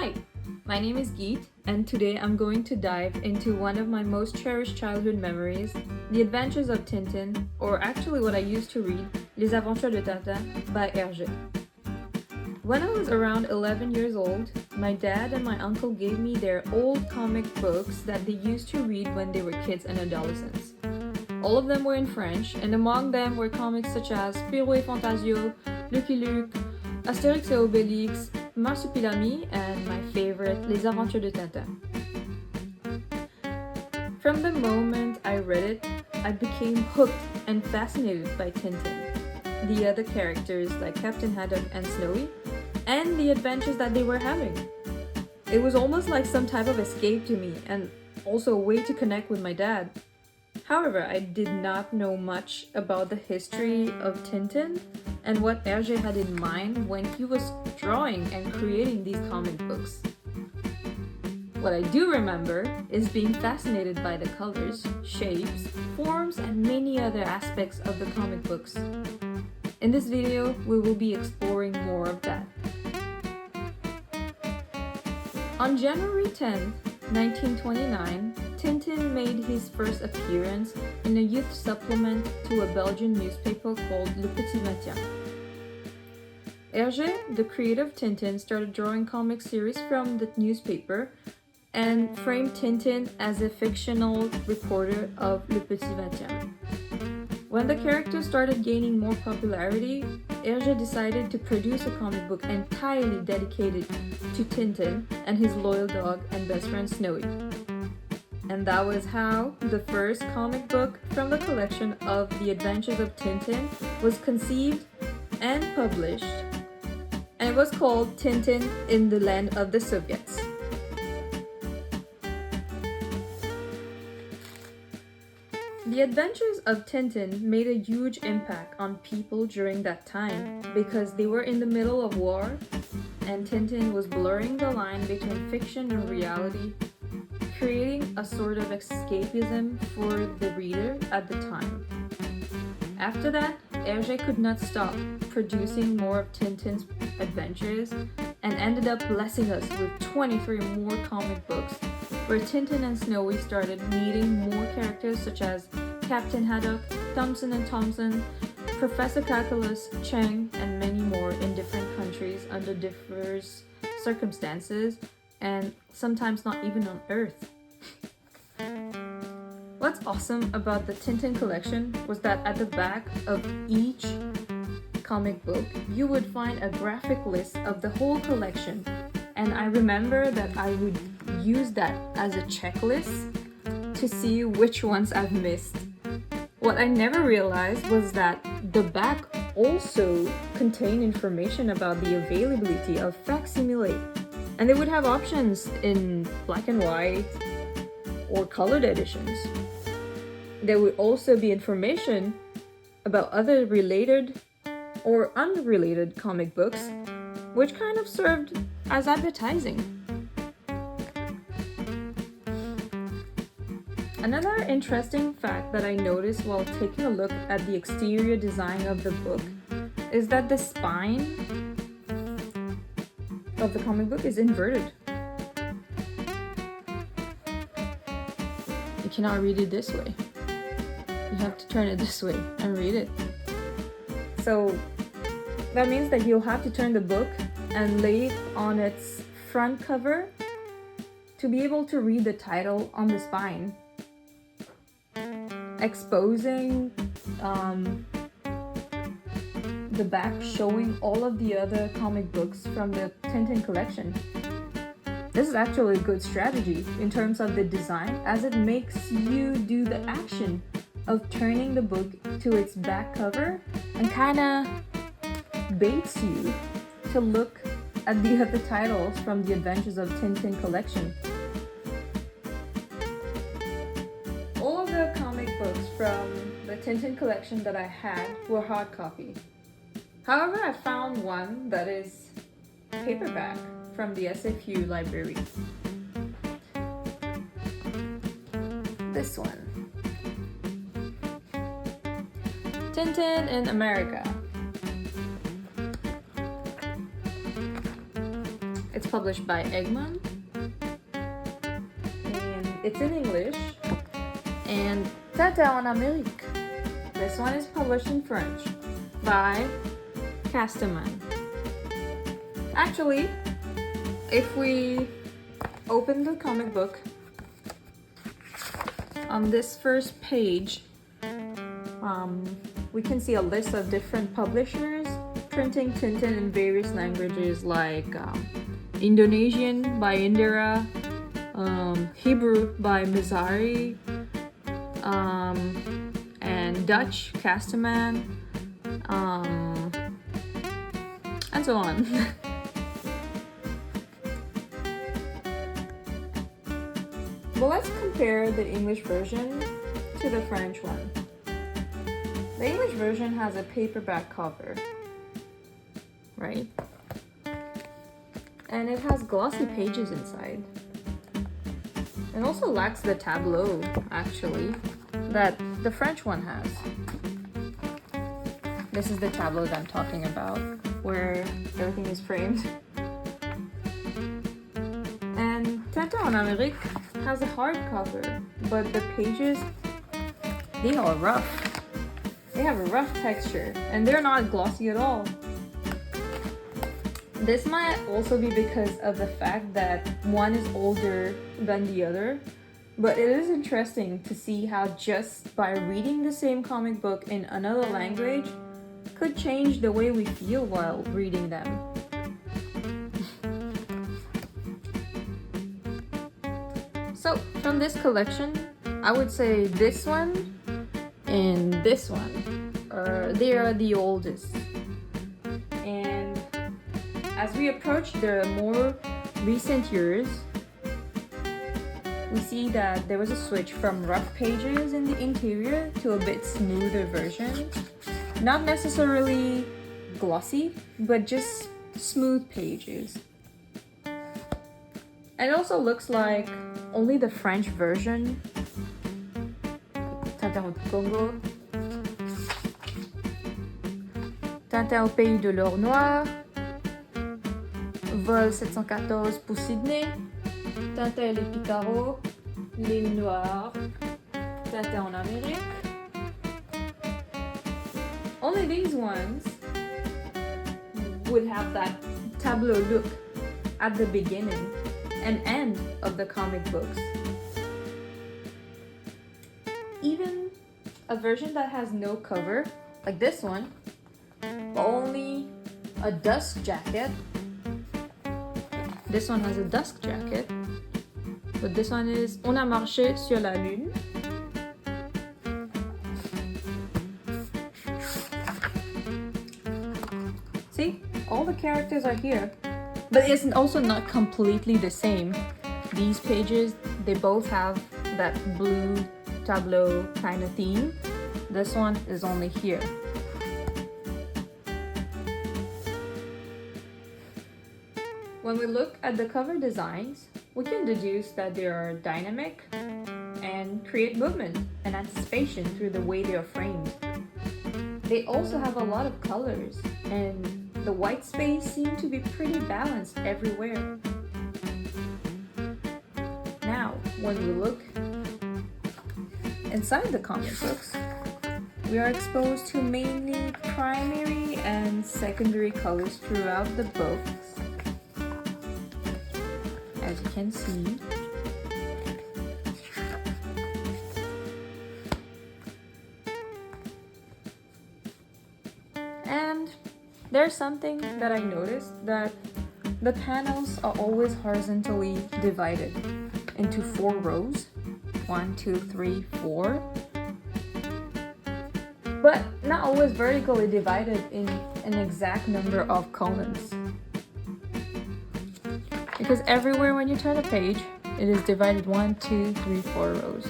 Hi, my name is Geet, and today I'm going to dive into one of my most cherished childhood memories, The Adventures of Tintin, or actually what I used to read, Les Aventures de Tintin by Herge. When I was around 11 years old, my dad and my uncle gave me their old comic books that they used to read when they were kids and adolescents. All of them were in French, and among them were comics such as Spirou et Fantasio, Lucky Luke, Astérix et Obélix, Marsupilami, and my favorite, Les Aventures de Tintin. From the moment I read it, I became hooked and fascinated by Tintin, the other characters like Captain Haddock and Snowy, and the adventures that they were having. It was almost like some type of escape to me, and also a way to connect with my dad. However, I did not know much about the history of Tintin and what Hergé had in mind when he was drawing and creating these comic books. What I do remember is being fascinated by the colors, shapes, forms, and many other aspects of the comic books. In this video, we will be exploring more of that. On January 10, 1929, Tintin made his first appearance in a youth supplement to a Belgian newspaper called Le Petit Matin. Hergé, the creator of Tintin, started drawing comic series from the newspaper and framed Tintin as a fictional reporter of Le Petit Matin. When the character started gaining more popularity, Hergé decided to produce a comic book entirely dedicated to Tintin and his loyal dog and best friend Snowy. And that was how the first comic book from the collection of The Adventures of Tintin was conceived and published, and it was called Tintin in the Land of the Soviets. The Adventures of Tintin made a huge impact on people during that time because they were in the middle of war and Tintin was blurring the line between fiction and reality, creating a sort of escapism for the reader at the time. After that, Hergé could not stop producing more of Tintin's adventures and ended up blessing us with 23 more comic books where Tintin and Snowy started meeting more characters such as Captain Haddock, Thompson and Thompson, Professor Calculus, Cheng, and many more in different countries under diverse circumstances and sometimes not even on Earth. What's awesome about the Tintin collection was that at the back of each comic book, you would find a graphic list of the whole collection. And I remember that I would use that as a checklist to see which ones I've missed. What I never realized was that the back also contained information about the availability of facsimile. And they would have options in black and white or colored editions. There would also be information about other related or unrelated comic books, which kind of served as advertising. Another interesting fact that I noticed while taking a look at the exterior design of the book is that the spine of the comic book is inverted. You cannot read it this way. You have to turn it this way and read it. So that means that you'll have to turn the book and lay it on its front cover to be able to read the title on the spine, exposing the back, showing all of the other comic books from the Tintin collection. This is actually a good strategy in terms of the design, as it makes you do the action of turning the book to its back cover and kind of baits you to look at the other titles from the Adventures of Tintin collection. All of the comic books from the Tintin collection that I had were hard copy. However, I found one that is paperback from the SFU library. This one. Tintin in America. It's published by Egmont, and it's in English. And Tintin en Amérique, this one is published in French by Casterman. Actually, if we open the comic book, on this first page, we can see a list of different publishers printing Tintin in various languages like Indonesian by Indira, Hebrew by Mizari, and Dutch Casterman, and so on. Well, let's compare the English version to the French one. The English version has a paperback cover, right? And it has glossy pages inside. It also lacks the tableau, actually, that the French one has. This is the tableau that I'm talking about, where everything is framed. And Tintin en Amérique has a hardcover, but the pages, they are rough. They have a rough texture, and they're not glossy at all. This might also be because of the fact that one is older than the other, but it is interesting to see how just by reading the same comic book in another language could change the way we feel while reading them. So from this collection, I would say this one and this one, they are the oldest. And as we approach the more recent years, we see that there was a switch from rough pages in the interior to a bit smoother version. Not necessarily glossy, but just smooth pages. And it also looks like only the French version, Tintin au Congo, Tintin au pays de l'or noir, Vol 714 pour Sydney, Tintin et les Picaros, L'île Noire, Tintin en Amérique. Only these ones would have that tableau look at the beginning and end of the comic books. Even a version that has no cover, like this one, only a dust jacket. This one has a dust jacket, but this one is On a marché sur la lune. See, all the characters are here, but it's also not completely the same. These pages, they both have that blue tableau kind of theme. This one is only here. When we look at the cover designs, we can deduce that they are dynamic and create movement and anticipation through the way they are framed. They also have a lot of colors, and the white space seems to be pretty balanced everywhere. Now, when we look inside the comic books, we are exposed to mainly primary and secondary colors throughout the books. As you can see, and there's something that I noticed, that the panels are always horizontally divided into 4 rows. 1, 2, 3, 4. But not always vertically divided in an exact number of columns. Because everywhere when you turn a page, it is divided 1, 2, 3, 4 rows.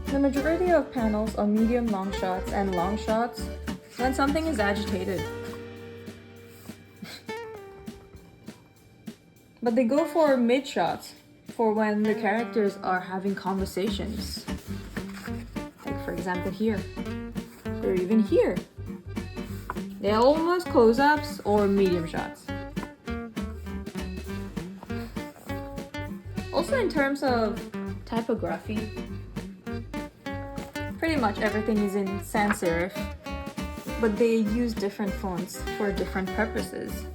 The majority of panels are medium long shots and long shots when something is agitated. But they go for mid shots for when the characters are having conversations. Like for example here, or even here. They're almost close-ups or medium shots. Also in terms of typography, pretty much everything is in sans serif, but they use different fonts for different purposes.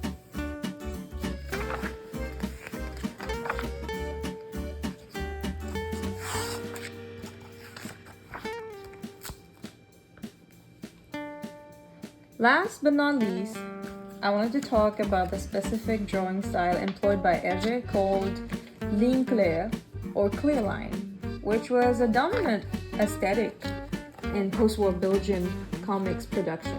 Last but not least, I wanted to talk about the specific drawing style employed by Hergé called ligne claire or clear line, which was a dominant aesthetic in post-war Belgian comics production.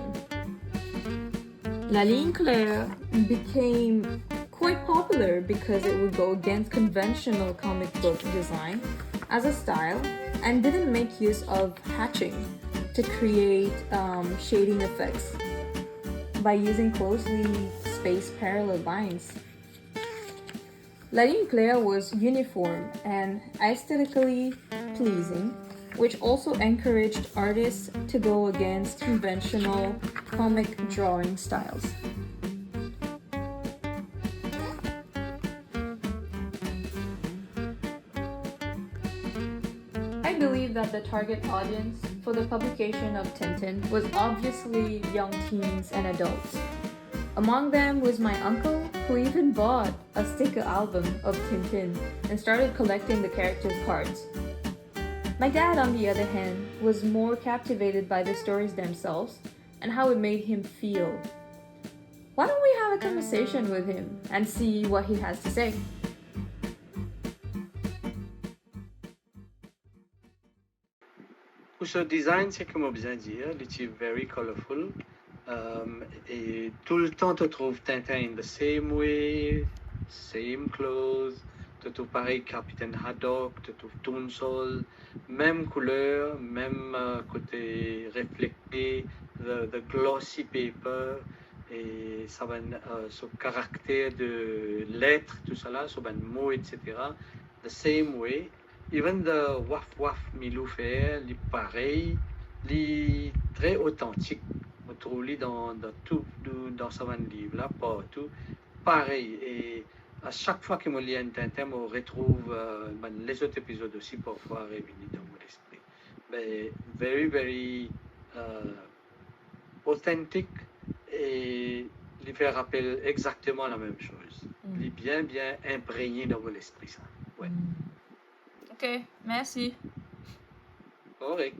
La ligne claire became quite popular because it would go against conventional comic book design as a style and didn't make use of hatching to create shading effects by using closely spaced parallel lines. La ligne claire was uniform and aesthetically pleasing, which also encouraged artists to go against conventional comic drawing styles. I believe that the target audience for the publication of Tintin was obviously young teens and adults. Among them was my uncle, who even bought a sticker album of Tintin and started collecting the characters' cards. My dad, on the other hand, was more captivated by the stories themselves and how it made him feel. Why don't we have a conversation with him and see what he has to say? Pour ce design, c'est comme on vient de dire, it is very colorful. Et tout le temps, tu trouves Tintin in the same way, same clothes. Tu trouves pareil Capitaine Haddock, tu trouves Toonsol, même couleur, même côté reflété, the glossy paper, et ça va ce caractère de lettres, tout ça là, ce mots, etc. The same way. Even the waf milou fait, les pareil, les très authentique. On trouve les dans tout dans ce livre là, partout, pareil. Et à chaque fois que je lis un Tintin, on retrouve les autres épisodes aussi parfois réunis dans mon esprit. Mais very authentique et il fait rappel exactement la même chose. Il est bien imprégné dans mon esprit ça. Ouais. Ok, merci. Correct.